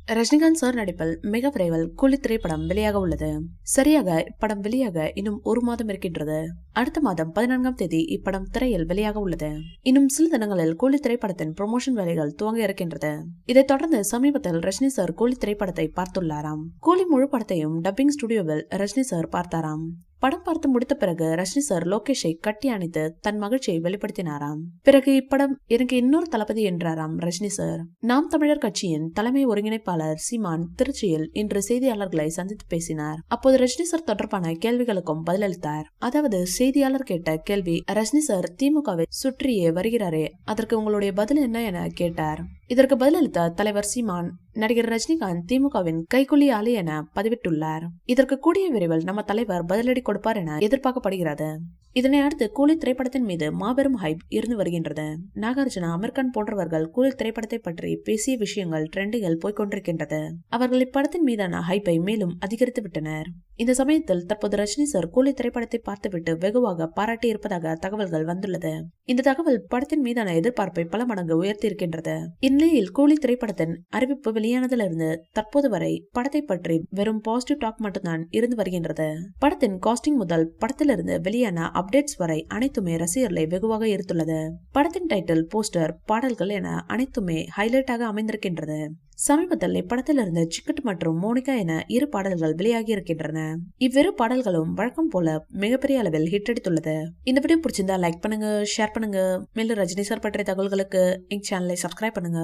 Rajinikanth sir நடிப்பில் மிக விரைவில் கூலி திரைப்படம் வெளியாக உள்ளது. சரியாக இப்படம் வெளியாக இன்னும் ஒரு மாதம் இருக்கின்றது. அடுத்த மாதம் 14ஆம் தேதி இப்படம் திரையில் வெளியாக உள்ளது. இன்னும் சில தினங்களில் கூலி திரைப்படத்தின் ப்ரமோஷன் வேலைகள் துவங்க இருக்கின்றது. இதைத் தொடர்ந்து சமீபத்தில் ரஜினி சார் கூலி திரைப்படத்தை பார்த்துள்ளாராம். கூலி முழு படத்தையும் டப்பிங் ஸ்டுடியோவில் ரஜினி சார் பார்த்தாராம். படம் பார்த்து முடித்த பிறகு ரஜினி சார் லோகேஷை கட்டி அணைத்து தன் மகிழ்ச்சியை வெளிப்படுத்தினாராம். பிறகு இப்படம் எனக்கு இன்னொரு தளபதி என்றாராம் ரஜினி சார். நாம் தமிழர் கட்சியின் தலைமை ஒருங்கிணைப்பாளர் சீமான் திருச்சியில் இன்று செய்தியாளர்களை சந்தித்து பேசினார். அப்போது ரஜினி சார் தொடர்பான கேள்விகளுக்கும் பதிலளித்தார். அதாவது செய்தியாளர் கேட்ட கேள்வி, ரஜினி சார் திமுகவை சுற்றியே வருகிறாரே, அதற்கு உங்களுடைய பதில் என்ன என கேட்டார். இதற்கு பதிலளித்த தலைவர் சீமான், நடிகர் ரஜினிகாந்த் திமுகவின் கைக்கூலி ஆளு என பதிவிட்டுள்ளார். இதற்கு கூடிய விரைவில் நம்ம தலைவர் பதிலடி கொடுப்பார் என எதிர்பார்க்கப்படுகிறது. இதனை அடுத்து கூலி திரைப்படத்தின் மீது மாபெரும் ஹைப் இருந்து வருகின்றது. நாகார்ஜுனா, அமீர் கான் போன்றவர்கள் கூலி திரைப்படத்தை பற்றி பேசிய விஷயங்கள் ட்ரெண்டில் போய்கொண்டிருக்கின்றது. அவர்கள் இப்படத்தின் மீதான ஹைப்பை மேலும் அதிகரித்து விட்டனர். இந்த சமயத்தில் தற்போது ரஜினி சார் கூலி திரைப்படத்தை பார்த்துவிட்டு வெகுவாக பாராட்டி இருப்பதாக தகவல்கள் வந்துள்ளது. இந்த தகவல் படத்தின் மீதான எதிர்பார்ப்பை பல மடங்கு உயர்த்தி இருக்கின்றது. இந்நிலையில் கூலி திரைப்படத்தின் அறிவிப்பு வெளியானதிலிருந்து தற்போது வரை படத்தை பற்றி வெறும் பாசிட்டிவ் டாக் மட்டும்தான் இருந்து வருகின்றது. படத்தின் காஸ்டிங் முதல் படத்திலிருந்து வெளியான அப்டேட்ஸ் வரை அனைத்துமே ரசிகர்களை வெகுவாக ஈர்த்துள்ளது. படத்தின் டைட்டில், போஸ்டர், பாடல்கள் என அனைத்துமே ஹைலைட்டாக அமைந்திருக்கின்றது. சமீபத்தில் இப்படத்திலிருந்து சிக்கட் மற்றும் மோனிகா என 2 பாடல்கள் வெளியாகி இருக்கின்றன. இவ்விரு பாடல்களும் வழக்கம் போல மிகப்பெரிய அளவில் ஹிட் அடித்துள்ளது. இந்த வீடியோ பிடிச்சிருந்தா லைக் பண்ணுங்க, ஷேர் பண்ணுங்க. மேலும் ரஜினி சார் பற்றிய தகவல்களுக்கு எங்க சேனலை சப்ஸ்கிரைப் பண்ணுங்க.